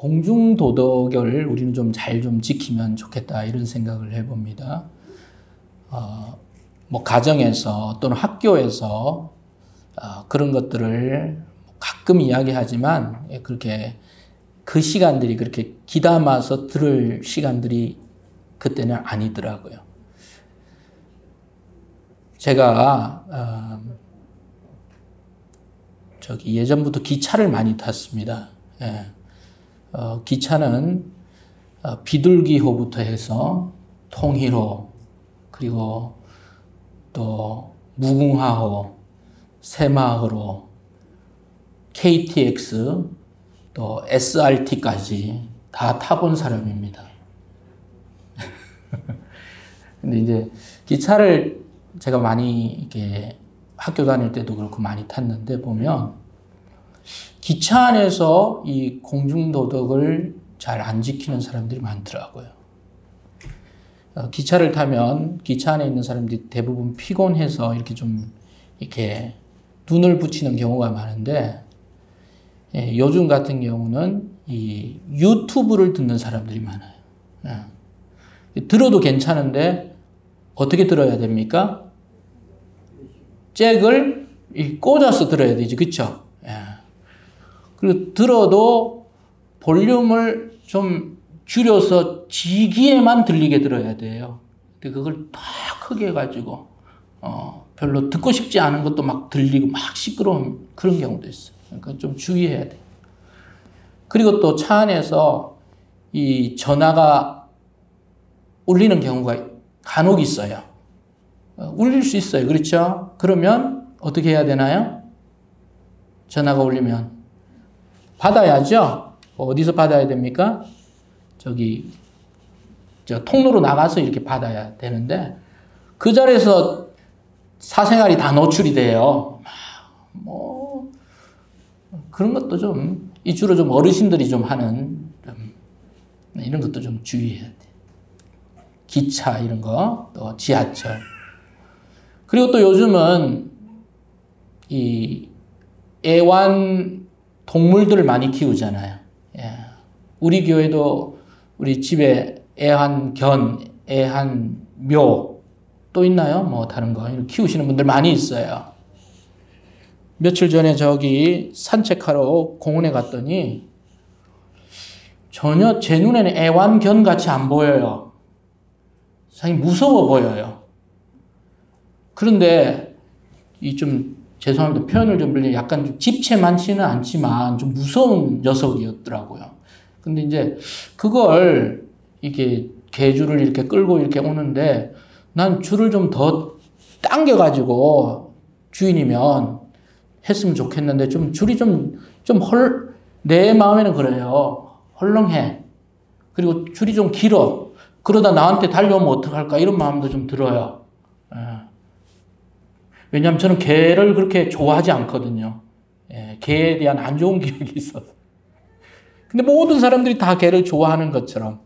공중도덕을 우리는 좀 잘 좀 지키면 좋겠다 이런 생각을 해봅니다. 뭐 가정에서 또는 학교에서 그런 것들을 가끔 이야기하지만 그렇게 그 시간들이 그렇게 귀담아서 들을 시간들이 그때는 아니더라고요. 제가 예전부터 기차를 많이 탔습니다. 예. 기차는 비둘기호부터 해서 통일호, 그리고 또 무궁화호, 새마을호, KTX, 또 SRT까지 다 타본 사람입니다. 근데 이제 기차를 제가 많이 이렇게 학교 다닐 때도 그렇고 많이 탔는데 보면 기차 안에서 이 공중도덕을 잘 안 지키는 사람들이 많더라고요. 기차를 타면 기차 안에 있는 사람들이 대부분 피곤해서 이렇게 좀 이렇게 눈을 붙이는 경우가 많은데 요즘 같은 경우는 이 유튜브를 듣는 사람들이 많아요. 들어도 괜찮은데 어떻게 들어야 됩니까? 잭을 꽂아서 들어야 되지, 그쵸? 그리고 들어도 볼륨을 좀 줄여서 지기에만 들리게 들어야 돼요. 근데 그걸 더 크게 해가지고 별로 듣고 싶지 않은 것도 막 들리고 막 시끄러운 그런 경우도 있어요. 그러니까 좀 주의해야 돼요. 그리고 또 차 안에서 이 전화가 울리는 경우가 간혹 있어요. 울릴 수 있어요. 그렇죠? 그러면 어떻게 해야 되나요? 전화가 울리면 받아야죠. 어디서 받아야 됩니까? 저 통로로 나가서 이렇게 받아야 되는데 그 자리에서 사생활이 다 노출이 돼요. 뭐 그런 것도 좀 주로 좀 어르신들이 좀 하는 이런 것도 좀 주의해야 돼. 기차 이런 거, 또 지하철. 그리고 또 요즘은 이 애완 동물들을 많이 키우잖아요. 우리 교회도 우리 집에 애완견, 애완묘 또 있나요? 뭐 다른 거 키우시는 분들 많이 있어요. 며칠 전에 저기 산책하러 공원에 갔더니 전혀 제 눈에는 애완견 같이 안 보여요. 상당히 무서워 보여요. 그런데 이 좀 죄송합니다. 표현을 좀 빌리면 약간 좀 집체 많지는 않지만 좀 무서운 녀석이었더라고요. 근데 이제 그걸 이게 개줄을 이렇게 끌고 이렇게 오는데 난 줄을 좀 더 당겨가지고 주인이면 했으면 좋겠는데 좀 줄이 내 마음에는 그래요. 헐렁해. 그리고 줄이 좀 길어. 그러다 나한테 달려오면 어떡할까 이런 마음도 좀 들어요. 왜냐하면 저는 개를 그렇게 좋아하지 않거든요. 개에 대한 안 좋은 기억이 있어서. 근데 모든 사람들이 다 개를 좋아하는 것처럼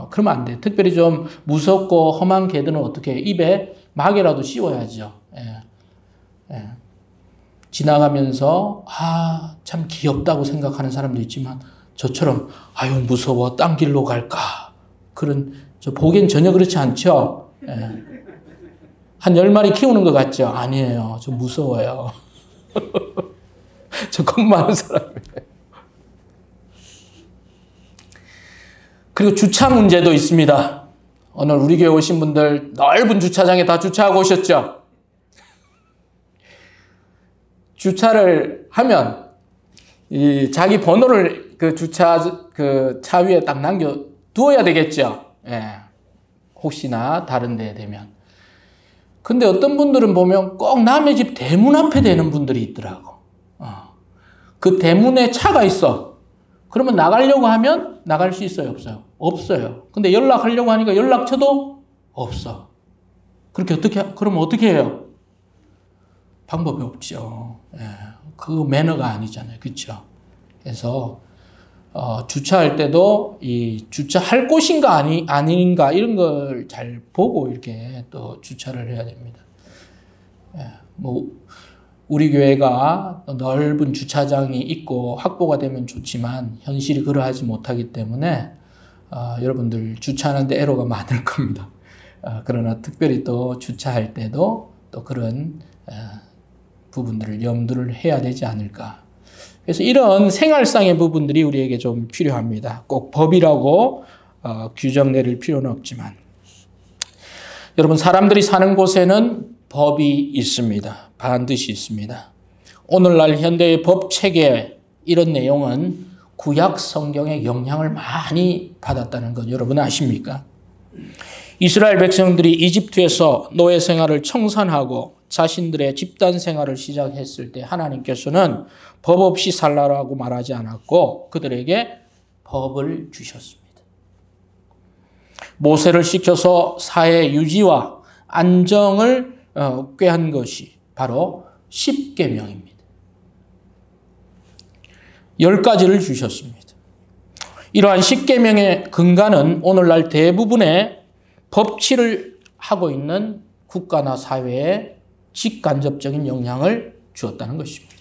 그러면 안 돼. 특별히 좀 무섭고 험한 개들은 어떻게 입에 막이라도 씌워야죠. 지나가면서 참 귀엽다고 생각하는 사람도 있지만 저처럼 아유 무서워 딴 길로 갈까 저 보기엔 전혀 그렇지 않죠. 한 10마리 키우는 것 같죠? 아니에요. 저 무서워요. 저 겁 많은 사람이에요. 그리고 주차 문제도 있습니다. 오늘 우리 교회 오신 분들 넓은 주차장에 다 주차하고 오셨죠? 주차를 하면 자기 번호를 차 위에 딱 남겨 두어야 되겠죠? 혹시나 다른 데에 되면. 근데 어떤 분들은 보면 꼭 남의 집 대문 앞에 대는 분들이 있더라고. 그 대문에 차가 있어. 그러면 나가려고 하면 나갈 수 있어요? 없어요? 없어요. 근데 연락하려고 하니까 연락처도 없어. 그러면 어떻게 해요? 방법이 없죠. 그거 매너가 아니잖아요. 그렇죠? 그래서 주차할 때도 이 주차할 곳인가 아닌가 이런 걸 잘 보고 이렇게 또 주차를 해야 됩니다. 뭐 우리 교회가 넓은 주차장이 있고 확보가 되면 좋지만 현실이 그러하지 못하기 때문에 여러분들 주차하는데 애로가 많을 겁니다. 그러나 특별히 또 주차할 때도 또 그런 부분들을 염두를 해야 되지 않을까. 그래서 이런 생활상의 부분들이 우리에게 좀 필요합니다. 꼭 법이라고 규정 내릴 필요는 없지만 여러분 사람들이 사는 곳에는 법이 있습니다. 반드시 있습니다. 오늘날 현대의 법 체계 이런 내용은 구약 성경의 영향을 많이 받았다는 것 여러분 아십니까? 이스라엘 백성들이 이집트에서 노예 생활을 청산하고 자신들의 집단 생활을 시작했을 때 하나님께서는 법 없이 살라라고 말하지 않았고 그들에게 법을 주셨습니다. 모세를 시켜서 사회 유지와 안정을 꾀한 것이 바로 십계명입니다. 10가지를 주셨습니다. 이러한 십계명의 근간은 오늘날 대부분의 법치를 하고 있는 국가나 사회에 직간접적인 영향을 주었다는 것입니다.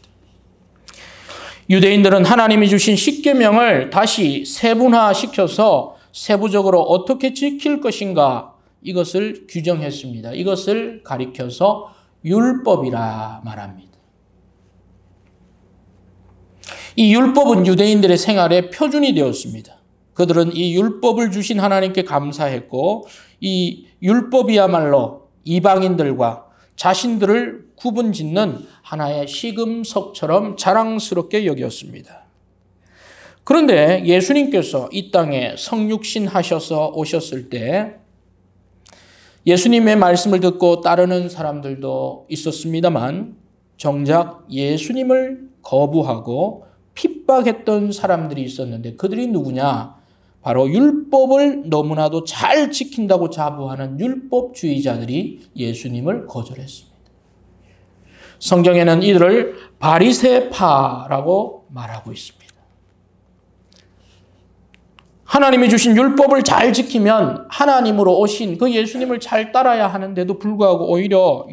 유대인들은 하나님이 주신 십계명을 다시 세분화시켜서 세부적으로 어떻게 지킬 것인가 이것을 규정했습니다. 이것을 가리켜서 율법이라 말합니다. 이 율법은 유대인들의 생활의 표준이 되었습니다. 그들은 이 율법을 주신 하나님께 감사했고 이 율법이야말로 이방인들과 자신들을 구분짓는 하나의 시금석처럼 자랑스럽게 여겼습니다. 그런데 예수님께서 이 땅에 성육신 하셔서 오셨을 때 예수님의 말씀을 듣고 따르는 사람들도 있었습니다만 정작 예수님을 거부하고 핍박했던 사람들이 있었는데 그들이 누구냐? 바로 율법을 너무나도 잘 지킨다고 자부하는 율법주의자들이 예수님을 거절했습니다. 성경에는 이들을 바리새파라고 말하고 있습니다. 하나님이 주신 율법을 잘 지키면 하나님으로 오신 그 예수님을 잘 따라야 하는데도 불구하고 오히려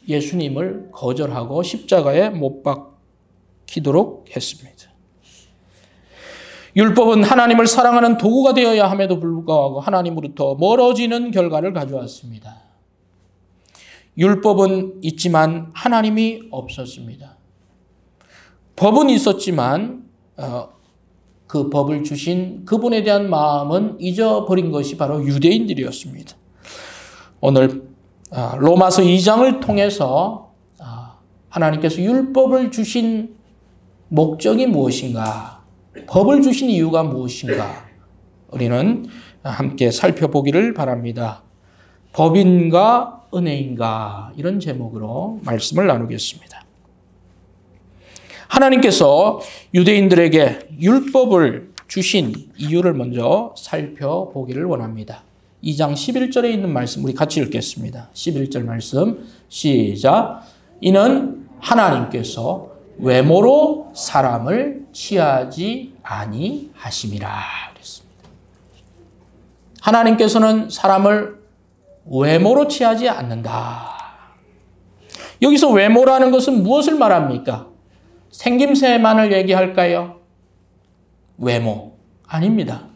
예수님을 거절하고 십자가에 못 박히도록 했습니다. 율법은 하나님을 사랑하는 도구가 되어야 함에도 불구하고 하나님으로부터 멀어지는 결과를 가져왔습니다. 율법은 있지만 하나님이 없었습니다. 법은 있었지만 그 법을 주신 그분에 대한 마음은 잊어버린 것이 바로 유대인들이었습니다. 오늘 로마서 2장을 통해서 하나님께서 율법을 주신 목적이 무엇인가, 법을 주신 이유가 무엇인가 우리는 함께 살펴보기를 바랍니다. 법인가 은혜인가 이런 제목으로 말씀을 나누겠습니다. 하나님께서 유대인들에게 율법을 주신 이유를 먼저 살펴보기를 원합니다. 2장 11절에 있는 말씀 우리 같이 읽겠습니다. 11절 말씀 시작. 이는 하나님께서 외모로 사람을 취하지 아니하심이라 그랬습니다. 하나님께서는 사람을 외모로 취하지 않는다. 여기서 외모라는 것은 무엇을 말합니까? 생김새만을 얘기할까요? 외모 아닙니다.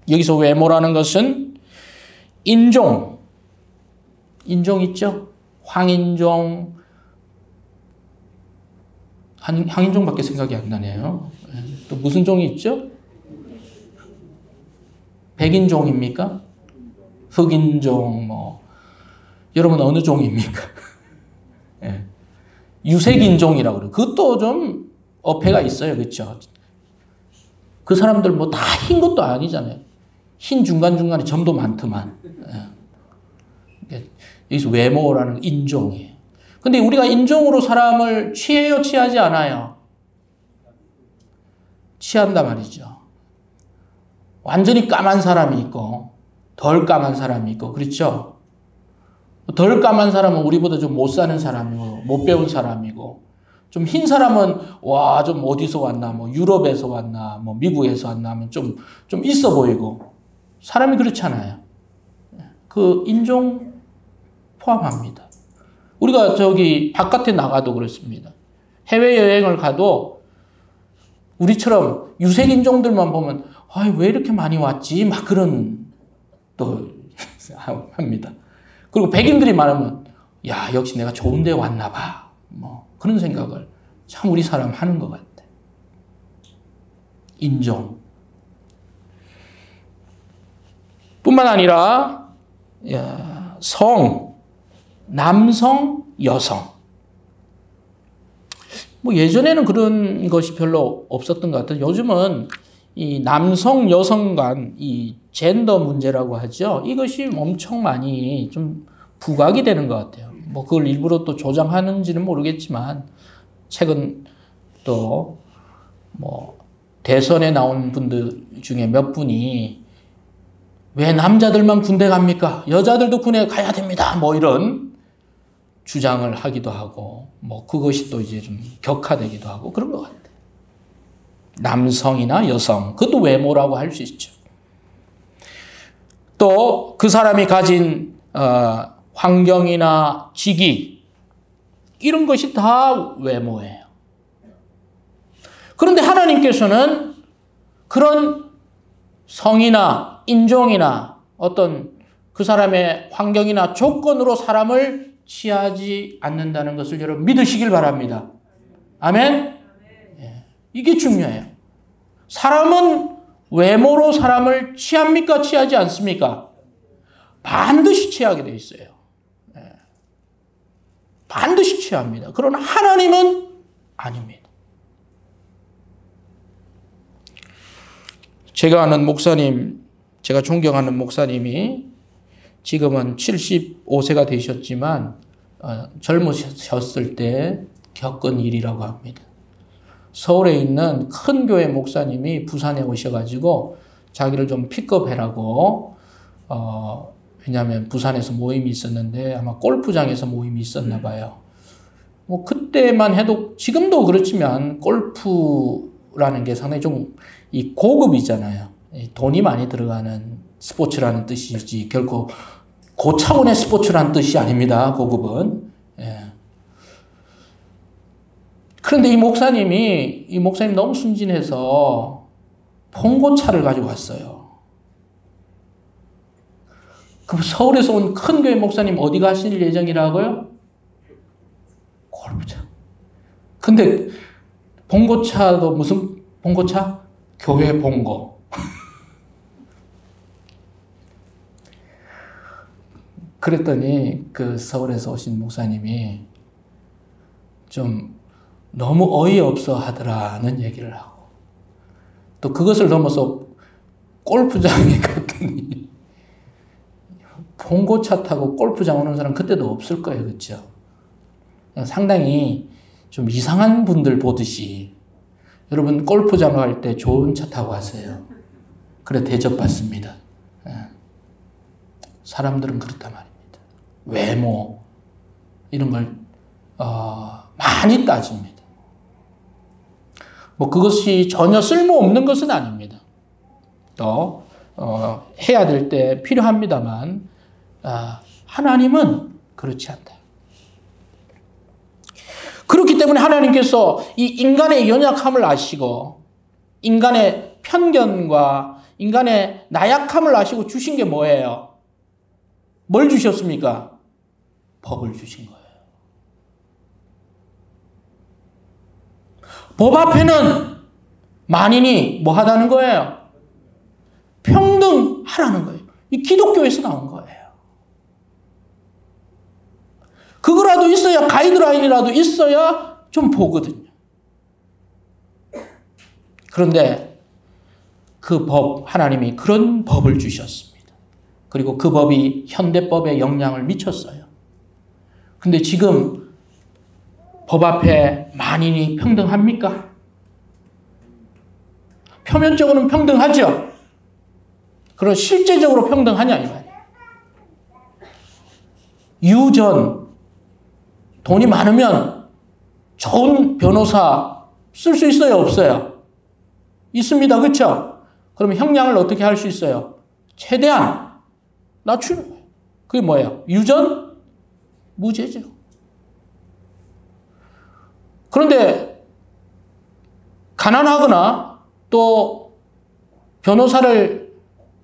여기서 외모라는 것은 인종 있죠? 황인종, 황인종밖에 생각이 안 나네요. 또 무슨 종이 있죠? 백인종입니까? 흑인종, 여러분 어느 종입니까? 예. 유색인종이라고 그래요. 그것도 좀 어폐가 있어요. 그렇죠? 그 사람들 다 흰 것도 아니잖아요. 흰 중간중간에 점도 많더만. 예. 여기서 외모라는 인종이에요. 근데 우리가 인종으로 사람을 취해요? 취하지 않아요? 취한단 말이죠. 완전히 까만 사람이 있고 덜 까만 사람이 있고 그렇죠? 덜 까만 사람은 우리보다 좀 못 사는 사람이고 못 배운 사람이고 좀 흰 사람은 와, 좀 어디서 왔나 유럽에서 왔나 미국에서 왔나 하면 좀 있어 보이고 사람이 그렇잖아요. 그 인종 포함합니다. 우리가 저기 바깥에 나가도 그렇습니다. 해외여행을 가도 우리처럼 유색인종들만 보면 왜 이렇게 많이 왔지? 막 그런 또 합니다. 그리고 백인들이 말하면 야, 역시 내가 좋은 데 왔나 봐. 뭐 그런 생각을 참 우리 사람 하는 것 같아. 인종. 뿐만 아니라 성, 남성, 여성. 뭐 예전에는 그런 것이 별로 없었던 것 같아요. 요즘은 이 남성, 여성 간 이 젠더 문제라고 하죠. 이것이 엄청 많이 좀 부각이 되는 것 같아요. 뭐 그걸 일부러 또 조장하는지는 모르겠지만 최근 또 뭐 대선에 나온 분들 중에 몇 분이 왜 남자들만 군대 갑니까? 여자들도 군에 가야 됩니다. 뭐 이런 주장을 하기도 하고 뭐 그것이 또 이제 좀 격화되기도 하고 그런 것 같아요. 남성이나 여성, 그것도 외모라고 할 수 있죠. 또 그 사람이 가진 환경이나 직위 이런 것이 다 외모예요. 그런데 하나님께서는 그런 성이나 인종이나 어떤 그 사람의 환경이나 조건으로 사람을 취하지 않는다는 것을 여러분 믿으시길 바랍니다. 아멘? 이게 중요해요. 사람은 외모로 사람을 취합니까? 취하지 않습니까? 반드시 취하게 돼 있어요. 반드시 취합니다. 그러나 하나님은 아닙니다. 제가 아는 목사님, 제가 존경하는 목사님이 지금은 75세가 되셨지만 젊으셨을 때 겪은 일이라고 합니다. 서울에 있는 큰 교회 목사님이 부산에 오셔가지고 자기를 좀 픽업해라고 왜냐하면 부산에서 모임이 있었는데 아마 골프장에서 모임이 있었나 봐요. 뭐 그때만 해도 지금도 그렇지만 골프라는 게 상당히 좀 이 고급이잖아요. 돈이 많이 들어가는 스포츠라는 뜻이지 결코 고차원의 스포츠라는 뜻이 아닙니다. 고급은. 그런데 이 목사님 너무 순진해서 봉고차를 가지고 왔어요. 그럼 서울에서 온 큰 교회 목사님 어디 가실 예정이라고요? 골프차. 근데 봉고차도 무슨 봉고차? 교회 봉고. 그랬더니 그 서울에서 오신 목사님이 좀 너무 어이없어 하더라는 얘기를 하고 또 그것을 넘어서 골프장에 갔더니 봉고차 타고 골프장 오는 사람 그때도 없을 거예요. 그렇죠? 상당히 좀 이상한 분들 보듯이 여러분 골프장 갈 때 좋은 차 타고 가세요. 그래 대접받습니다. 사람들은 그렇단 말입니다. 외모 이런 걸 많이 따집니다. 뭐 그것이 전혀 쓸모없는 것은 아닙니다. 또 해야 될 때 필요합니다만 하나님은 그렇지 않다. 그렇기 때문에 하나님께서 이 인간의 연약함을 아시고 인간의 편견과 인간의 나약함을 아시고 주신 게 뭐예요? 뭘 주셨습니까? 법을 주신 거예요. 법 앞에는 만인이 뭐 하다는 거예요? 평등하라는 거예요. 이 기독교에서 나온 거예요. 그거라도 있어야 가이드라인이라도 있어야 좀 보거든요. 그런데 그 법, 하나님이 그런 법을 주셨습니다. 그리고 그 법이 현대법에 영향을 미쳤어요. 근데 지금 법 앞에 만인이 평등합니까? 표면적으로는 평등하죠. 그럼 실제적으로 평등하냐 이 말이에요. 유전, 돈이 많으면 좋은 변호사 쓸 수 있어요? 없어요? 있습니다. 그렇죠? 그러면 형량을 어떻게 할 수 있어요? 최대한 낮추는 거예요. 그게 뭐예요? 유전? 무죄죠. 그런데 가난하거나 또 변호사를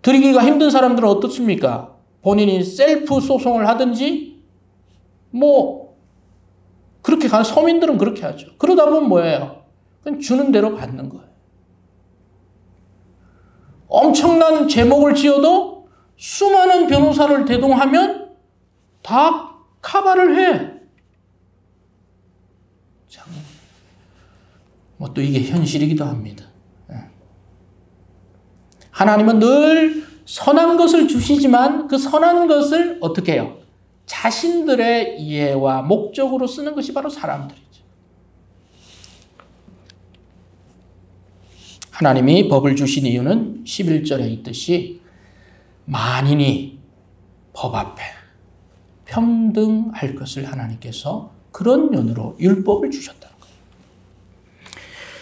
드리기가 힘든 사람들은 어떻습니까? 본인이 셀프 소송을 하든지 뭐 그렇게 가는 서민들은 그렇게 하죠. 그러다 보면 뭐예요? 그냥 주는 대로 받는 거예요. 엄청난 제목을 지어도 수많은 변호사를 대동하면 다 카바를 해. 참, 뭐 또 이게 현실이기도 합니다. 하나님은 늘 선한 것을 주시지만 그 선한 것을 어떻게 해요? 자신들의 이해와 목적으로 쓰는 것이 바로 사람들이죠. 하나님이 법을 주신 이유는 11절에 있듯이 만인이 법 앞에 평등할 것을 하나님께서 그런 면으로 율법을 주셨다는 거예요.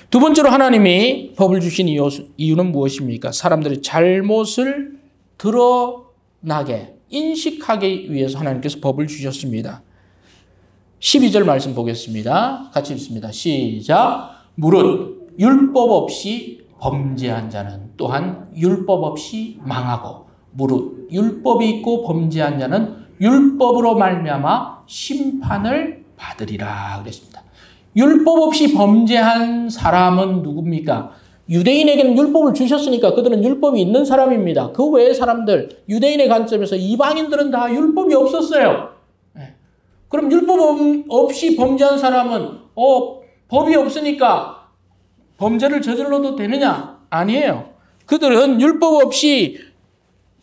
두 번째로 하나님이 법을 주신 이유는 무엇입니까? 사람들의 잘못을 드러나게 인식하기 위해서 하나님께서 법을 주셨습니다. 12절 말씀 보겠습니다. 같이 읽습니다. 시작. 무릇 율법 없이 범죄한 자는 또한 율법 없이 망하고 무릇 율법이 있고 범죄한 자는 율법으로 말미암아 심판을 받으리라 그랬습니다. 율법 없이 범죄한 사람은 누굽니까? 유대인에게는 율법을 주셨으니까 그들은 율법이 있는 사람입니다. 그 외의 사람들, 유대인의 관점에서 이방인들은 다 율법이 없었어요. 그럼 율법 없이 범죄한 사람은 법이 없으니까 범죄를 저질러도 되느냐? 아니에요. 그들은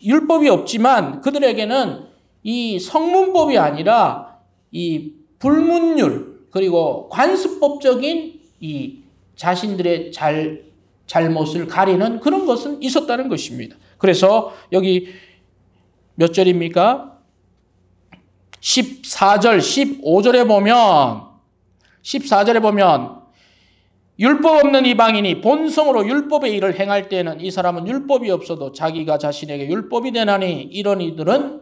율법이 없지만 그들에게는 이 성문법이 아니라 이 불문율 그리고 관습법적인 이 자신들의 잘못을 가리는 그런 것은 있었다는 것입니다. 그래서 여기 몇 절입니까? 14절, 14절에 보면 율법 없는 이방인이 본성으로 율법의 일을 행할 때에는 이 사람은 율법이 없어도 자기가 자신에게 율법이 되나니 이런 이들은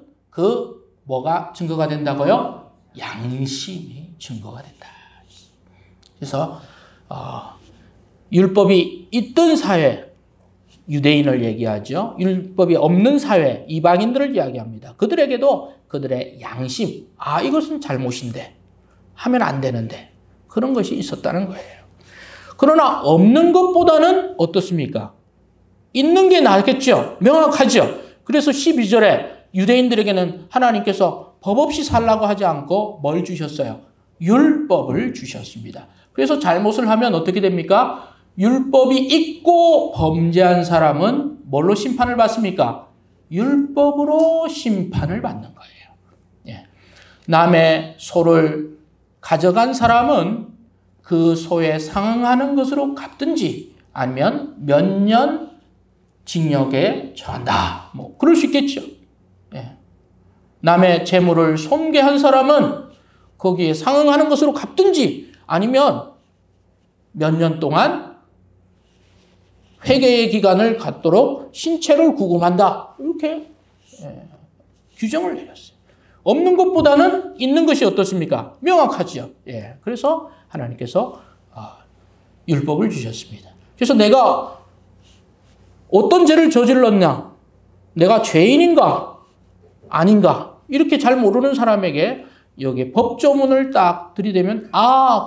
뭐가 증거가 된다고요? 양심이 증거가 된다. 그래서 율법이 있던 사회, 유대인을 얘기하죠. 율법이 없는 사회, 이방인들을 이야기합니다. 그들에게도 그들의 양심, 이것은 잘못인데 하면 안 되는데 그런 것이 있었다는 거예요. 그러나 없는 것보다는 어떻습니까? 있는 게 낫겠죠. 명확하죠. 그래서 12절에 유대인들에게는 하나님께서 법 없이 살라고 하지 않고 뭘 주셨어요? 율법을 주셨습니다. 그래서 잘못을 하면 어떻게 됩니까? 율법이 있고 범죄한 사람은 뭘로 심판을 받습니까? 율법으로 심판을 받는 거예요. 남의 소를 가져간 사람은 그 소에 상응하는 것으로 갚든지 아니면 몇 년 징역에 처한다. 그럴 수 있겠죠. 남의 재물을 손괴한 사람은 거기에 상응하는 것으로 갚든지 아니면 몇 년 동안 회개의 기간을 갖도록 신체를 구금한다. 이렇게 규정을 내렸어요. 없는 것보다는 있는 것이 어떻습니까? 명확하죠. 그래서 하나님께서 율법을 주셨습니다. 그래서 내가 어떤 죄를 저질렀냐? 내가 죄인인가? 아닌가? 이렇게 잘 모르는 사람에게 여기에 법조문을 딱 들이대면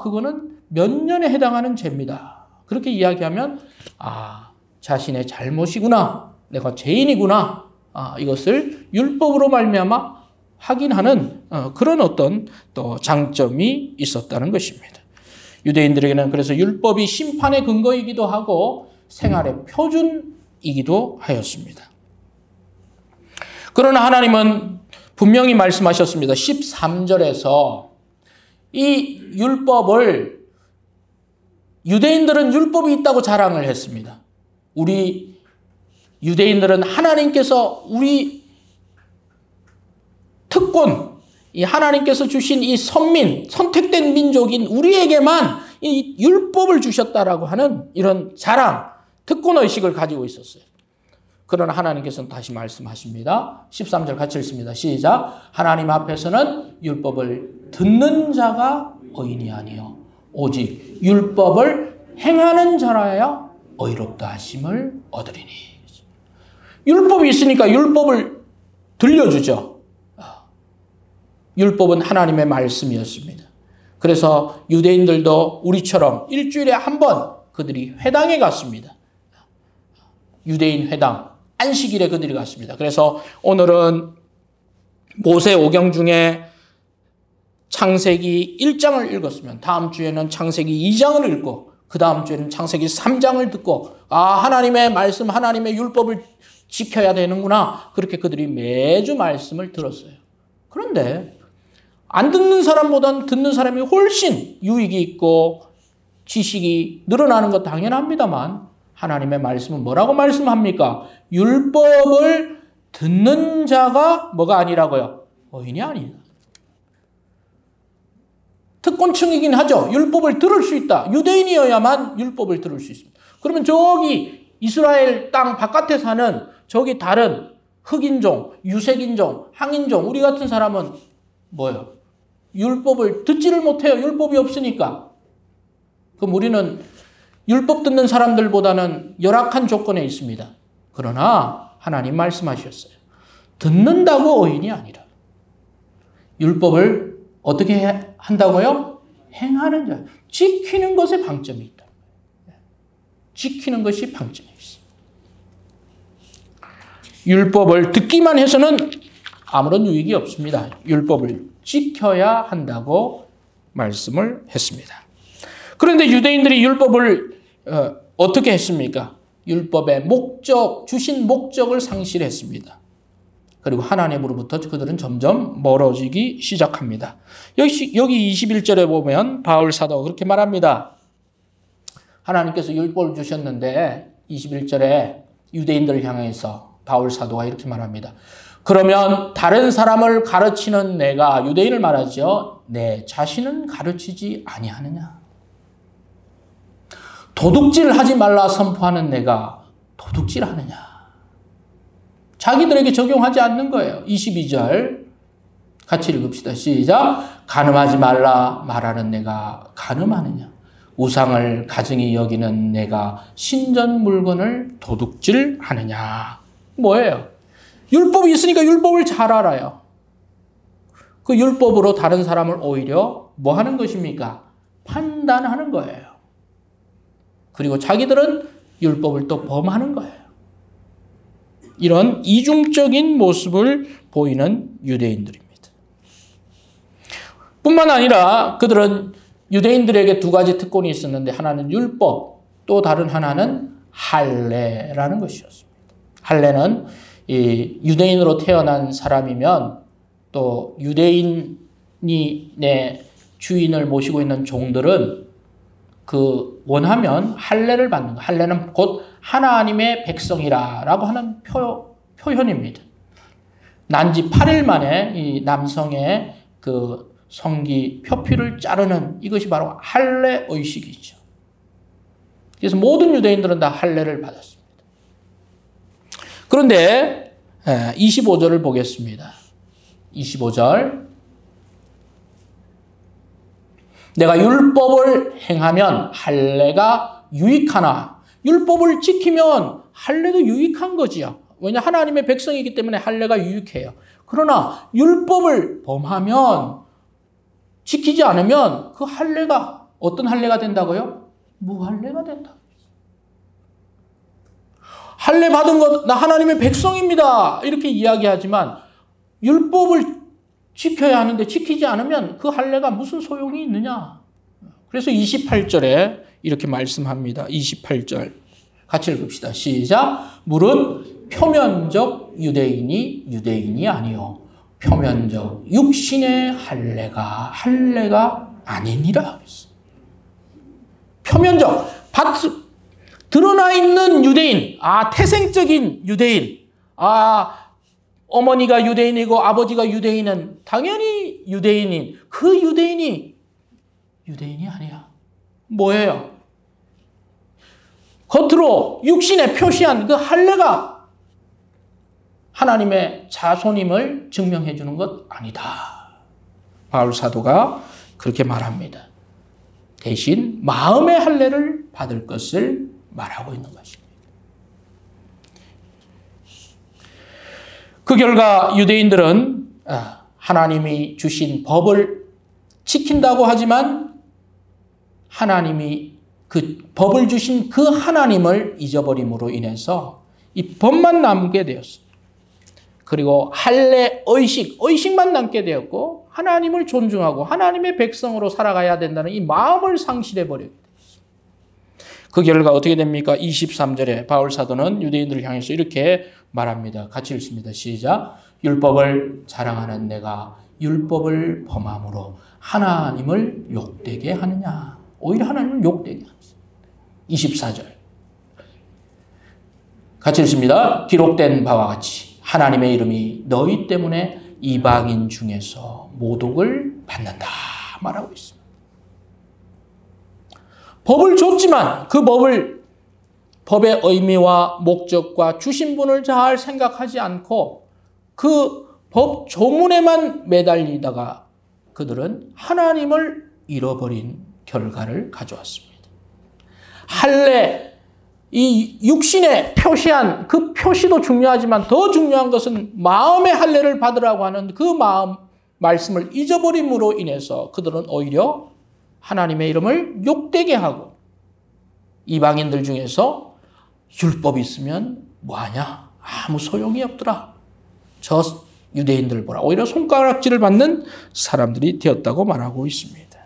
그거는 몇 년에 해당하는 죄입니다. 그렇게 이야기하면 자신의 잘못이구나. 내가 죄인이구나. 이것을 율법으로 말미암아 확인하는 그런 어떤 또 장점이 있었다는 것입니다. 유대인들에게는 그래서 율법이 심판의 근거이기도 하고 생활의 표준이기도 하였습니다. 그러나 하나님은 분명히 말씀하셨습니다. 13절에서 이 율법을 유대인들은 율법이 있다고 자랑을 했습니다. 우리 유대인들은 하나님께서 우리 특권, 이 하나님께서 주신 이 선택된 민족인 우리에게만 이 율법을 주셨다라고 하는 이런 자랑, 특권의식을 가지고 있었어요. 그러나 하나님께서는 다시 말씀하십니다. 13절 같이 읽습니다. 시작. 하나님 앞에서는 율법을 듣는 자가 의인이 아니요 오직 율법을 행하는 자라야 의롭다 하심을 얻으리니. 율법이 있으니까 율법을 들려주죠. 율법은 하나님의 말씀이었습니다. 그래서 유대인들도 우리처럼 일주일에 한 번 그들이 회당에 갔습니다. 유대인 회당, 안식일에 그들이 갔습니다. 그래서 오늘은 모세오경 중에 창세기 1장을 읽었으면 다음 주에는 창세기 2장을 읽고 그 다음 주에는 창세기 3장을 듣고 하나님의 말씀, 하나님의 율법을 지켜야 되는구나. 그렇게 그들이 매주 말씀을 들었어요. 그런데 안 듣는 사람보다는 듣는 사람이 훨씬 유익이 있고 지식이 늘어나는 것 당연합니다만 하나님의 말씀은 뭐라고 말씀합니까? 율법을 듣는 자가 뭐가 아니라고요? 의인이 아니다. 특권층이긴 하죠. 율법을 들을 수 있다. 유대인이어야만 율법을 들을 수 있습니다. 그러면 저기 이스라엘 땅 바깥에 사는 저기 다른 흑인종, 유색인종, 항인종 우리 같은 사람은 뭐예요? 율법을 듣지를 못해요. 율법이 없으니까. 그럼 우리는 율법 듣는 사람들보다는 열악한 조건에 있습니다. 그러나 하나님 말씀하셨어요. 듣는다고 의인이 아니라. 율법을 어떻게 한다고요? 행하는 자. 지키는 것에 방점이 있다. 지키는 것이 방점이 있어요. 율법을 듣기만 해서는 아무런 유익이 없습니다. 율법을 지켜야 한다고 말씀을 했습니다. 그런데 유대인들이 율법을 어떻게 했습니까? 율법의 목적, 주신 목적을 상실했습니다. 그리고 하나님으로부터 그들은 점점 멀어지기 시작합니다. 여기 21절에 보면 바울 사도가 그렇게 말합니다. 하나님께서 율법을 주셨는데 21절에 유대인들을 향해서 바울 사도가 이렇게 말합니다. 그러면 다른 사람을 가르치는 내가, 유대인을 말하죠. 내 자신은 가르치지 아니하느냐. 도둑질하지 말라 선포하는 내가 도둑질하느냐. 자기들에게 적용하지 않는 거예요. 22절 같이 읽읍시다. 시작. 간음하지 말라 말하는 내가 간음하느냐. 우상을 가증히 여기는 내가 신전 물건을 도둑질하느냐. 뭐예요? 율법이 있으니까 율법을 잘 알아요. 그 율법으로 다른 사람을 오히려 뭐 하는 것입니까? 판단하는 거예요. 그리고 자기들은 율법을 또 범하는 거예요. 이런 이중적인 모습을 보이는 유대인들입니다. 뿐만 아니라 그들은 유대인들에게 두 가지 특권이 있었는데 하나는 율법, 또 다른 하나는 할례라는 것이었습니다. 할례는 이 유대인으로 태어난 사람이면 또 유대인이 내 주인을 모시고 있는 종들은 그 원하면 할례를 받는 거. 할례는 곧 하나님의 백성이라고 하는 표현입니다. 난지 8일 만에 이 남성의 그 성기 표피를 자르는 이것이 바로 할례 의식이죠. 그래서 모든 유대인들은 다 할례를 받았습니다. 그런데 25절을 보겠습니다. 25절. 내가 율법을 행하면 할례가 유익하나. 율법을 지키면 할례도 유익한 거지요. 왜냐 하나님의 백성이기 때문에 할례가 유익해요. 그러나 율법을 범하면 지키지 않으면 그 할례가 어떤 할례가 된다고요? 무할례가 된다. 할례 받은 것, 나 하나님의 백성입니다. 이렇게 이야기하지만 율법을 지켜야 하는데 지키지 않으면 그 할례가 무슨 소용이 있느냐. 그래서 28절에 이렇게 말씀합니다. 28절 같이 읽읍시다. 시작. 무릇 표면적 유대인이 아니요 표면적 육신의 할례가 아니니라. 표면적 드러나 있는 유대인, 태생적인 유대인, 어머니가 유대인이고 아버지가 유대인은 당연히 유대인인 그 유대인이 아니야. 뭐예요? 겉으로 육신에 표시한 그 할례가 하나님의 자손임을 증명해 주는 것 아니다. 바울 사도가 그렇게 말합니다. 대신 마음의 할례를 받을 것을 말하고 있는 것입니다. 그 결과 유대인들은 하나님이 주신 법을 지킨다고 하지만 하나님이 그 법을 주신 그 하나님을 잊어버림으로 인해서 이 법만 남게 되었습니다. 그리고 할례, 의식만 남게 되었고 하나님을 존중하고 하나님의 백성으로 살아가야 된다는 이 마음을 상실해버렸습니다. 그 결과 어떻게 됩니까? 23절에 바울 사도는 유대인들을 향해서 이렇게 말합니다. 같이 읽습니다. 시작. 율법을 자랑하는 내가 율법을 범함으로 하나님을 욕되게 하느냐. 오히려 하나님을 욕되게 합니다. 24절. 같이 읽습니다. 기록된 바와 같이 하나님의 이름이 너희 때문에 이방인 중에서 모독을 받는다 말하고 있습니다. 법을 줬지만 그 법의 의미와 목적과 주신 분을 잘 생각하지 않고 그 법 조문에만 매달리다가 그들은 하나님을 잃어버린 결과를 가져왔습니다. 할례, 이 육신에 표시한 그 표시도 중요하지만 더 중요한 것은 마음의 할례를 받으라고 하는 그 말씀을 잊어버림으로 인해서 그들은 오히려 하나님의 이름을 욕되게 하고 이방인들 중에서 율법이 있으면 뭐하냐? 아무 소용이 없더라. 저 유대인들 보라. 오히려 손가락질을 받는 사람들이 되었다고 말하고 있습니다.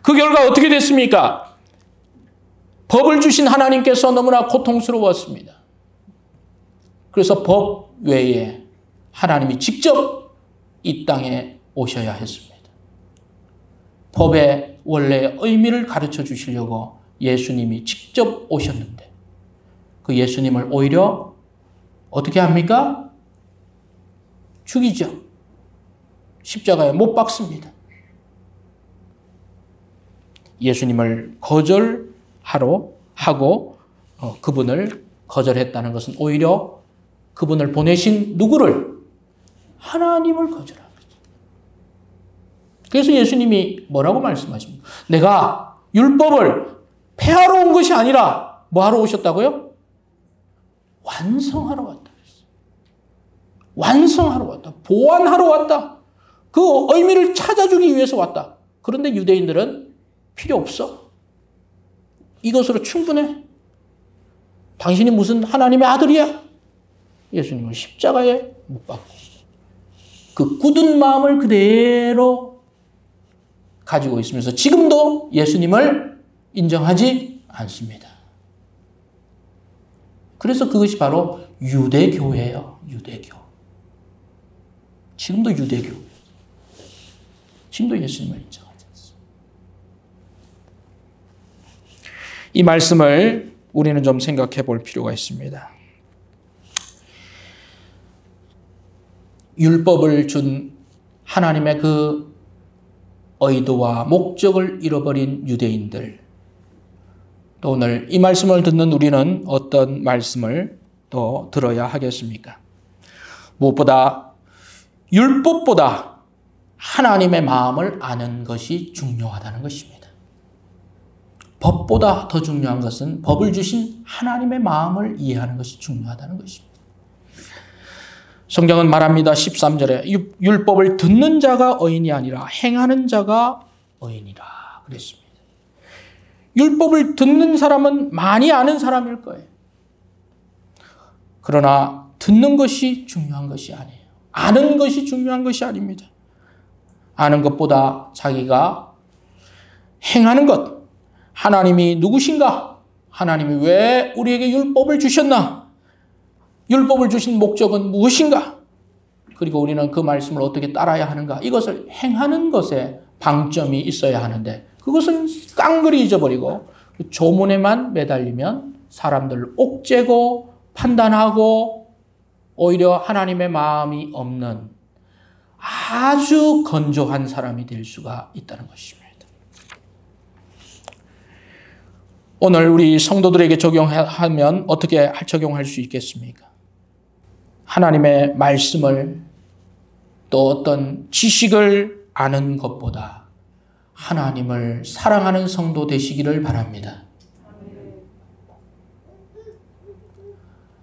그 결과 어떻게 됐습니까? 법을 주신 하나님께서 너무나 고통스러웠습니다. 그래서 법 외에 하나님이 직접 이 땅에 오셔야 했습니다. 법의 원래 의미를 가르쳐 주시려고 예수님이 직접 오셨는데 그 예수님을 오히려 어떻게 합니까? 죽이죠. 십자가에 못 박습니다. 예수님을 거절하러 하고 그분을 거절했다는 것은 오히려 그분을 보내신 누구를? 하나님을 거절합니다. 그래서 예수님이 뭐라고 말씀하십니까? 내가 율법을 폐하러 온 것이 아니라 뭐하러 오셨다고요? 완성하러 왔다. 완성하러 왔다. 보완하러 왔다. 그 의미를 찾아주기 위해서 왔다. 그런데 유대인들은 필요 없어. 이것으로 충분해. 당신이 무슨 하나님의 아들이야? 예수님을 십자가에 못 박고 그 굳은 마음을 그대로 가지고 있으면서 지금도 예수님을 인정하지 않습니다. 그래서 그것이 바로 유대교예요. 유대교. 지금도 유대교. 지금도 예수님을 인정하지 않습니다. 이 말씀을 우리는 좀 생각해 볼 필요가 있습니다. 율법을 준 하나님의 그 의도와 목적을 잃어버린 유대인들, 또 오늘 이 말씀을 듣는 우리는 어떤 말씀을 또 들어야 하겠습니까? 무엇보다 율법보다 하나님의 마음을 아는 것이 중요하다는 것입니다. 법보다 더 중요한 것은 법을 주신 하나님의 마음을 이해하는 것이 중요하다는 것입니다. 성경은 말합니다. 13절에 율법을 듣는 자가 의인이 아니라 행하는 자가 의인이라 그랬습니다. 율법을 듣는 사람은 많이 아는 사람일 거예요. 그러나 듣는 것이 중요한 것이 아니에요. 아는 것이 중요한 것이 아닙니다. 아는 것보다 자기가 행하는 것, 하나님이 누구신가? 하나님이 왜 우리에게 율법을 주셨나? 율법을 주신 목적은 무엇인가? 그리고 우리는 그 말씀을 어떻게 따라야 하는가? 이것을 행하는 것에 방점이 있어야 하는데 그것은 깡그리 잊어버리고 조문에만 매달리면 사람들을 옥죄고 판단하고 오히려 하나님의 마음이 없는 아주 건조한 사람이 될 수가 있다는 것입니다. 오늘 우리 성도들에게 적용하면 어떻게 적용할 수 있겠습니까? 하나님의 말씀을 또 어떤 지식을 아는 것보다 하나님을 사랑하는 성도 되시기를 바랍니다.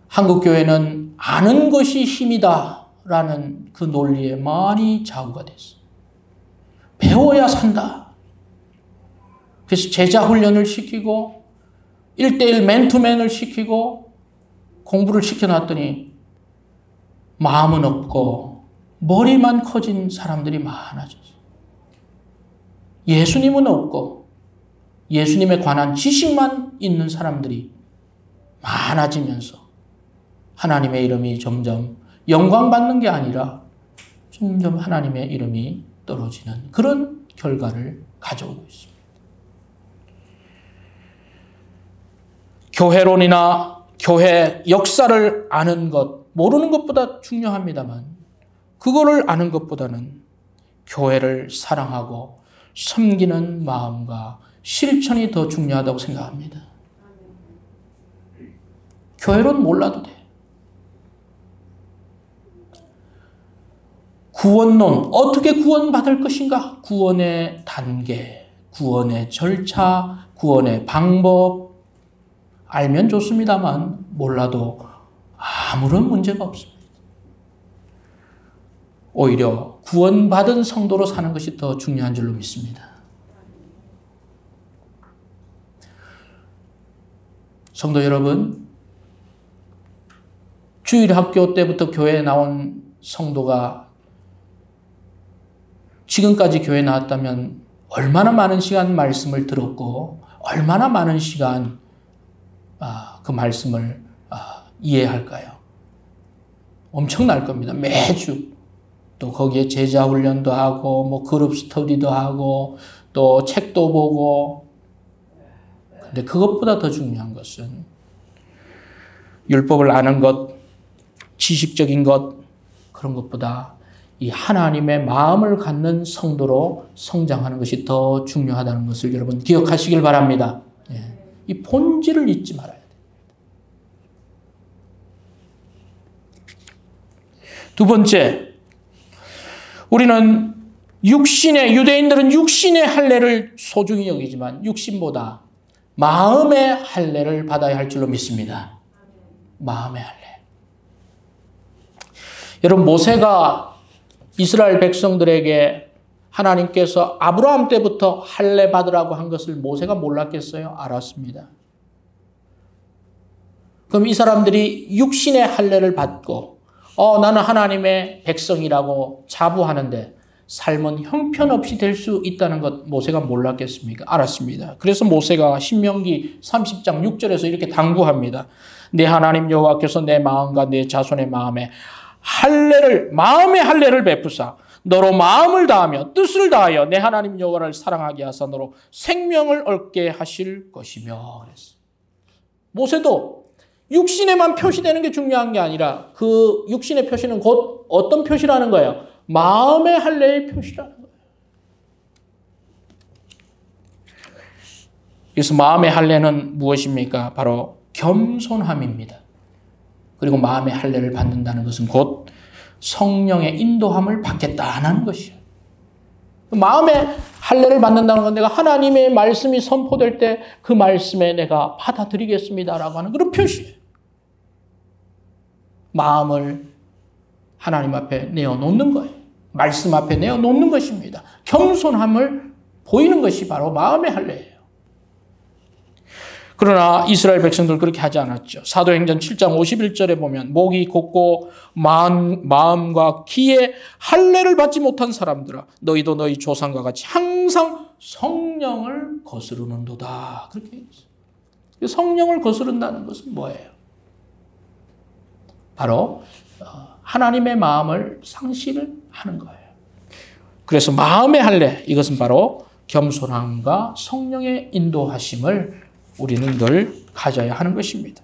한국교회는 아는 것이 힘이다 라는 그 논리에 많이 좌우가 됐어요. 배워야 산다. 그래서 제자 훈련을 시키고 1:1 맨투맨을 시키고 공부를 시켜놨더니 마음은 없고 머리만 커진 사람들이 많아졌어요. 예수님은 없고 예수님에 관한 지식만 있는 사람들이 많아지면서 하나님의 이름이 점점 영광받는 게 아니라 점점 하나님의 이름이 떨어지는 그런 결과를 가져오고 있습니다. 교회론이나 교회 역사를 아는 것, 모르는 것보다 중요합니다만 그거를 아는 것보다는 교회를 사랑하고 섬기는 마음과 실천이 더 중요하다고 생각합니다. 교회론 몰라도 돼. 구원론, 어떻게 구원받을 것인가? 구원의 단계, 구원의 절차, 구원의 방법 알면 좋습니다만 몰라도 아무런 문제가 없습니다. 오히려 구원받은 성도로 사는 것이 더 중요한 줄로 믿습니다. 성도 여러분, 주일학교 때부터 교회에 나온 성도가 지금까지 교회에 나왔다면 얼마나 많은 시간 말씀을 들었고 얼마나 많은 시간 그 말씀을 이해할까요? 엄청날 겁니다. 매주. 또 거기에 제자 훈련도 하고 뭐 그룹 스터디도 하고 또 책도 보고. 근데 그것보다 더 중요한 것은 율법을 아는 것, 지식적인 것 그런 것보다 이 하나님의 마음을 갖는 성도로 성장하는 것이 더 중요하다는 것을 여러분 기억하시길 바랍니다. 이 본질을 잊지 말아야 돼요. 두 번째, 우리는 유대인들은 육신의 할례를 소중히 여기지만 육신보다 마음의 할례를 받아야 할 줄로 믿습니다. 마음의 할례. 여러분, 모세가 이스라엘 백성들에게 하나님께서 아브라함 때부터 할례 받으라고 한 것을 모세가 몰랐겠어요? 알았습니다. 그럼 이 사람들이 육신의 할례를 받고 나는 하나님의 백성이라고 자부하는데 삶은 형편없이 될 수 있다는 것 모세가 몰랐겠습니까? 알았습니다. 그래서 모세가 신명기 30장 6절에서 이렇게 당부합니다. 내 하나님 여호와께서 내 마음과 내 자손의 마음에 마음의 할례를 베푸사 너로 마음을 다하며 뜻을 다하여 내 하나님 여호와를 사랑하게 하사 너로 생명을 얻게 하실 것이며 그랬어요. 모세도 육신에만 표시되는 게 중요한 게 아니라 그 육신의 표시는 곧 어떤 표시라는 거예요? 마음의 할례의 표시라는 거예요. 그래서 마음의 할례는 무엇입니까? 바로 겸손함입니다. 그리고 마음의 할례를 받는다는 것은 곧 성령의 인도함을 받겠다는 것이에요. 마음의 할례를 받는다는 건 내가 하나님의 말씀이 선포될 때 그 말씀에 내가 받아들이겠습니다라고 하는 그런 표시예요. 마음을 하나님 앞에 내어놓는 거예요. 말씀 앞에 내어놓는 것입니다. 겸손함을 보이는 것이 바로 마음의 할례예요. 그러나 이스라엘 백성들 그렇게 하지 않았죠. 사도행전 7장 51절에 보면 목이 곧고 마음과 기에 할례를 받지 못한 사람들아 너희도 너희 조상과 같이 항상 성령을 거스르는도다. 그렇게 했어요. 성령을 거스른다는 것은 뭐예요? 바로 하나님의 마음을 상실하는 거예요. 그래서 마음의 할례 이것은 바로 겸손함과 성령의 인도하심을 우리는 늘 가져야 하는 것입니다.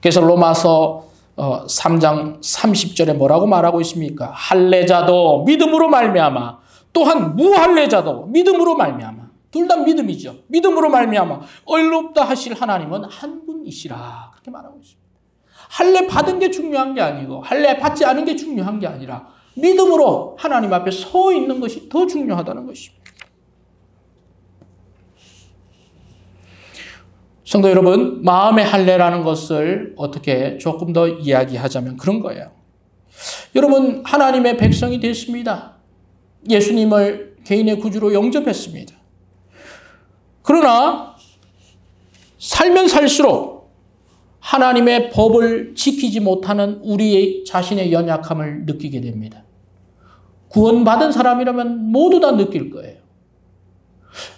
그래서 로마서 3장 30절에 뭐라고 말하고 있습니까? 할례자도 믿음으로 말미암아 또한 무할례자도 믿음으로 말미암아 둘 다 믿음이죠. 믿음으로 말미암아 의롭다 하실 하나님은 한 분이시라 그렇게 말하고 있습니다. 할례 받은 게 중요한 게 아니고 할례 받지 않은 게 중요한 게 아니라 믿음으로 하나님 앞에 서 있는 것이 더 중요하다는 것입니다. 성도 여러분, 마음의 할례라는 것을 어떻게 조금 더 이야기하자면 그런 거예요. 여러분, 하나님의 백성이 됐습니다. 예수님을 개인의 구주로 영접했습니다. 그러나 살면 살수록 하나님의 법을 지키지 못하는 우리 자신의 연약함을 느끼게 됩니다. 구원받은 사람이라면 모두 다 느낄 거예요.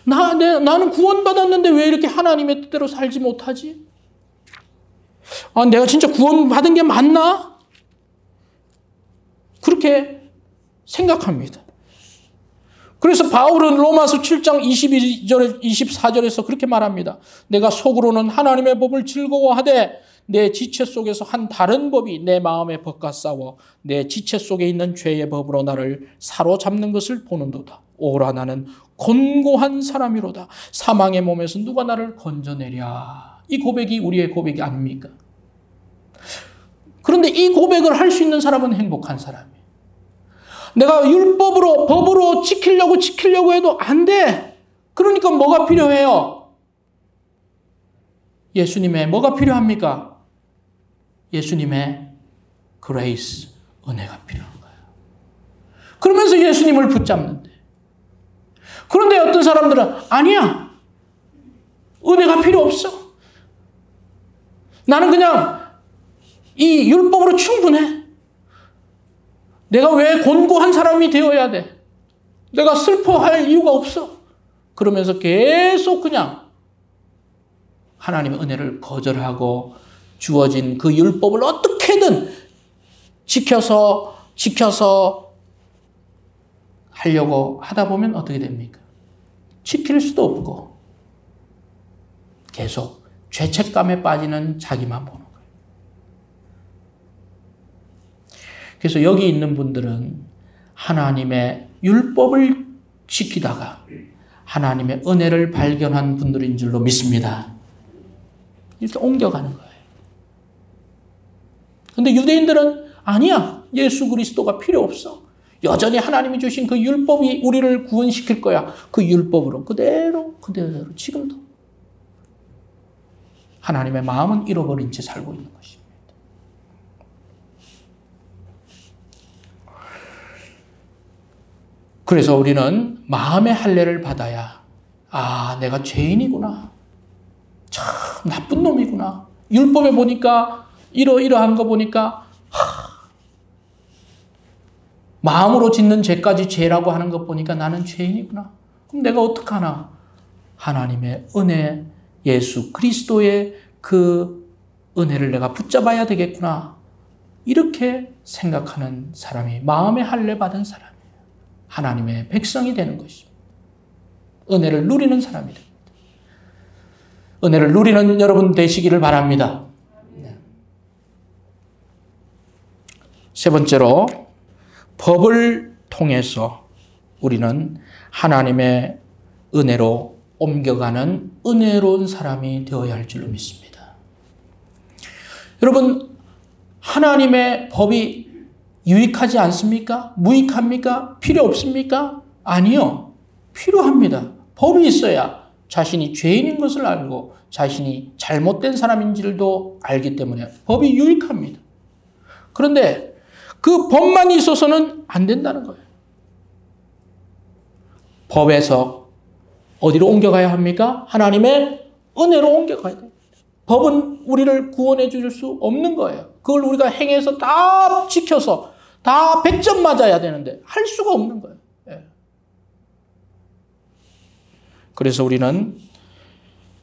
나는 구원받았는데 왜 이렇게 하나님의 뜻대로 살지 못하지? 내가 진짜 구원받은 게 맞나? 그렇게 생각합니다. 그래서 바울은 로마서 7장 22절, 24절에서 그렇게 말합니다. 내가 속으로는 하나님의 법을 즐거워하되 내 지체 속에서 한 다른 법이 내 마음의 법과 싸워 내 지체 속에 있는 죄의 법으로 나를 사로잡는 것을 보는도다. 오라 나는 곤고한 사람이로다. 사망의 몸에서 누가 나를 건져내랴. 이 고백이 우리의 고백이 아닙니까? 그런데 이 고백을 할 수 있는 사람은 행복한 사람이에요. 내가 율법으로, 법으로 지키려고 해도 안 돼. 그러니까 뭐가 필요해요? 예수님의 뭐가 필요합니까? 예수님의 그레이스, 은혜가 필요한 거예요. 그러면서 예수님을 붙잡는데. 그런데 어떤 사람들은 아니야. 은혜가 필요 없어. 나는 그냥 이 율법으로 충분해. 내가 왜 곤고한 사람이 되어야 돼? 내가 슬퍼할 이유가 없어. 그러면서 계속 그냥 하나님의 은혜를 거절하고 주어진 그 율법을 어떻게든 지켜서 하려고 하다 보면 어떻게 됩니까? 지킬 수도 없고 계속 죄책감에 빠지는 자기만 보는 거예요. 그래서 여기 있는 분들은 하나님의 율법을 지키다가 하나님의 은혜를 발견한 분들인 줄로 믿습니다. 이렇게 옮겨가는 거예요. 근데 유대인들은 아니야. 예수 그리스도가 필요 없어. 여전히 하나님이 주신 그 율법이 우리를 구원시킬 거야. 그 율법으로 그대로 지금도 하나님의 마음은 잃어버린 채 살고 있는 것입니다. 그래서 우리는 마음의 할례를 받아야 내가 죄인이구나. 참 나쁜 놈이구나. 율법에 보니까 이러한 거 보니까 마음으로 짓는 죄까지 죄라고 하는 것 보니까 나는 죄인이구나. 그럼 내가 어떡하나? 하나님의 은혜, 예수 그리스도의 그 은혜를 내가 붙잡아야 되겠구나. 이렇게 생각하는 사람이 마음의 할례 받은 사람이에요. 하나님의 백성이 되는 것입니다. 은혜를 누리는 사람이 됩니다. 은혜를 누리는 여러분 되시기를 바랍니다. 세 번째로 법을 통해서 우리는 하나님의 은혜로 옮겨가는 은혜로운 사람이 되어야 할 줄로 믿습니다. 여러분, 하나님의 법이 유익하지 않습니까? 무익합니까? 필요 없습니까? 아니요. 필요합니다. 법이 있어야 자신이 죄인인 것을 알고 자신이 잘못된 사람인지도 알기 때문에 법이 유익합니다. 그런데 그 법만 있어서는 안 된다는 거예요. 법에서 어디로 옮겨가야 합니까? 하나님의 은혜로 옮겨가야 돼요. 법은 우리를 구원해 줄 수 없는 거예요. 그걸 우리가 행해서 다 지켜서 다 100점 맞아야 되는데 할 수가 없는 거예요. 그래서 우리는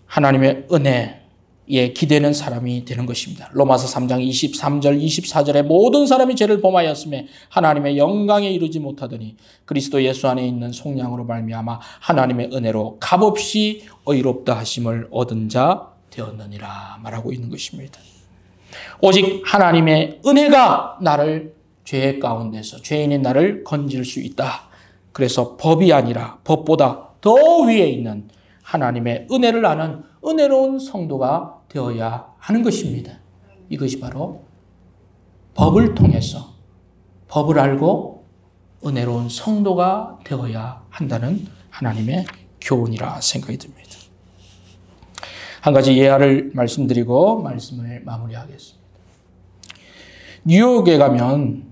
하나님의 은혜에 기대는 사람이 되는 것입니다. 로마서 3장 23절 24절에 모든 사람이 죄를 범하였음에 하나님의 영광에 이르지 못하더니 그리스도 예수 안에 있는 속량으로 말미암아 하나님의 은혜로 값없이 의롭다 하심을 얻은 자 되었느니라 말하고 있는 것입니다. 오직 하나님의 은혜가 나를 죄 가운데서 죄인인 나를 건질 수 있다. 그래서 법이 아니라 법보다 더 위에 있는 하나님의 은혜를 아는 은혜로운 성도가 되어야 하는 것입니다. 이것이 바로 법을 통해서 법을 알고 은혜로운 성도가 되어야 한다는 하나님의 교훈이라 생각이 듭니다. 한 가지 예화를 말씀드리고 말씀을 마무리하겠습니다. 뉴욕에 가면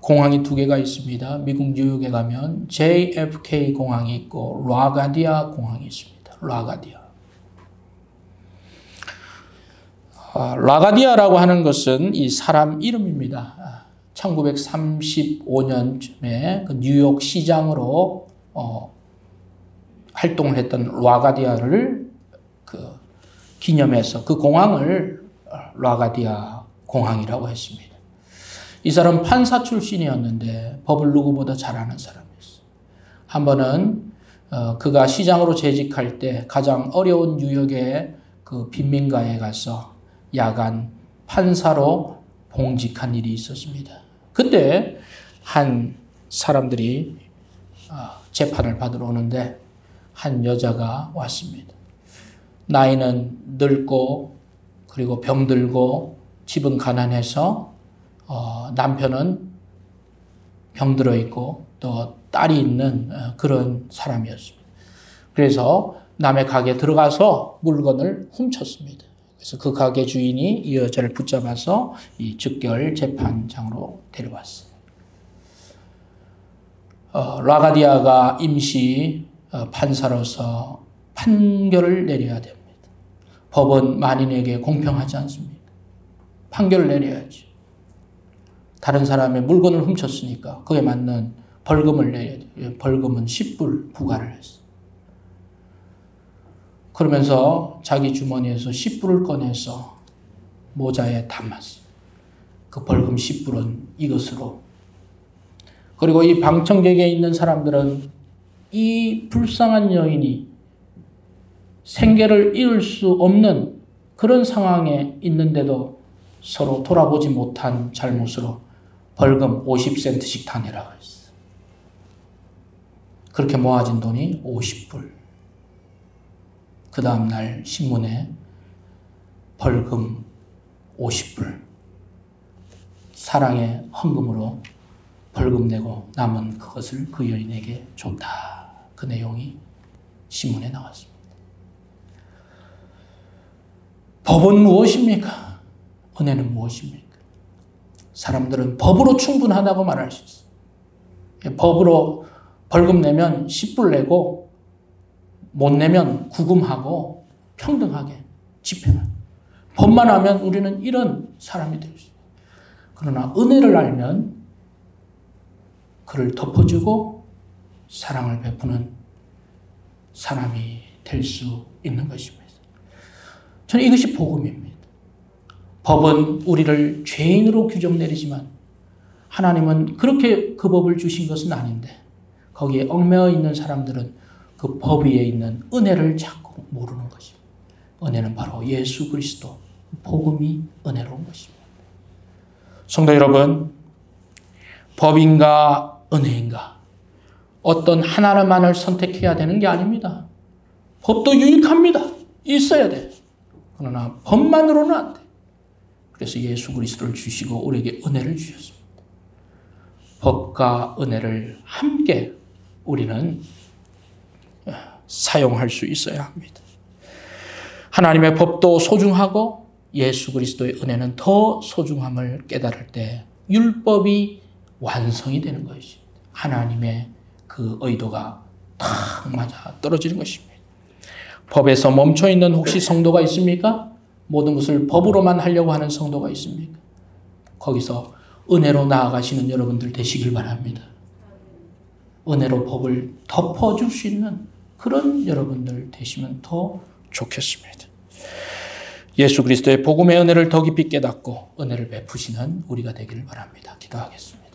공항이 두 개가 있습니다. 미국 뉴욕에 가면 JFK 공항이 있고 라가디아 공항이 있습니다. 라가디아라고 하는 것은 이 사람 이름입니다. 1935년쯤에 그 뉴욕 시장으로 활동을 했던 라가디아를 기념해서 그 공항을 라가디아 공항이라고 했습니다. 이 사람은 판사 출신이었는데 법을 누구보다 잘 아는 사람이었어요. 한 번은 그가 시장으로 재직할 때 가장 어려운 뉴욕의 그 빈민가에 가서 야간 판사로 봉직한 일이 있었습니다. 그때 한 사람들이 재판을 받으러 오는데 한 여자가 왔습니다. 나이는 늙고 그리고 병들고 집은 가난해서 남편은 병들어 있고 또 딸이 있는 그런 사람이었습니다. 그래서 남의 가게에 들어가서 물건을 훔쳤습니다. 그래서 그 가게 주인이 이 여자를 붙잡아서 이 즉결 재판장으로 데려왔어요. 라가디아가 임시 판사로서 판결을 내려야 됩니다. 법은 만인에게 공평하지 않습니까? 판결을 내려야지. 다른 사람의 물건을 훔쳤으니까 그에 맞는 벌금을 내야 돼요. 벌금은 10불 부과를 했어요. 그러면서 자기 주머니에서 10불을 꺼내서 모자에 담았어요. 그 벌금 10불은 이것으로. 그리고 이 방청객에 있는 사람들은 이 불쌍한 여인이 생계를 잃을 수 없는 그런 상황에 있는데도 서로 돌아보지 못한 잘못으로 벌금 50센트씩 다 내라고 했어요. 그렇게 모아진 돈이 50불. 그 다음날 신문에 벌금 50불. 사랑의 헌금으로 벌금 내고 남은 그것을 그 여인에게 줬다. 그 내용이 신문에 나왔습니다. 법은 무엇입니까? 은혜는 무엇입니까? 사람들은 법으로 충분하다고 말할 수 있어요. 법으로 벌금 내면 10불 내고 못 내면 구금하고 평등하게 집행하고 법만 하면 우리는 이런 사람이 될 수 있어요. 그러나 은혜를 알면 그를 덮어주고 사랑을 베푸는 사람이 될 수 있는 것입니다. 저는 이것이 복음입니다. 법은 우리를 죄인으로 규정 내리지만 하나님은 그렇게 그 법을 주신 것은 아닌데 거기에 얽매여 있는 사람들은 그 법 위에 있는 은혜를 자꾸 모르는 것입니다. 은혜는 바로 예수 그리스도, 복음이 은혜로운 것입니다. 성도 여러분, 법인가 은혜인가 어떤 하나만을 선택해야 되는 게 아닙니다. 법도 유익합니다. 있어야 돼. 그러나 법만으로는 안 돼. 그래서 예수 그리스도를 주시고 우리에게 은혜를 주셨습니다. 법과 은혜를 함께 우리는 사용할 수 있어야 합니다. 하나님의 법도 소중하고 예수 그리스도의 은혜는 더 소중함을 깨달을 때 율법이 완성이 되는 것이 하나님의 그 의도가 탁 맞아 떨어지는 것입니다. 법에서 멈춰있는 혹시 성도가 있습니까? 모든 것을 법으로만 하려고 하는 성도가 있습니까? 거기서 은혜로 나아가시는 여러분들 되시길 바랍니다. 은혜로 법을 덮어줄 수 있는 그런 여러분들 되시면 더 좋겠습니다. 예수 그리스도의 복음의 은혜를 더 깊이 깨닫고 은혜를 베푸시는 우리가 되기를 바랍니다. 기도하겠습니다.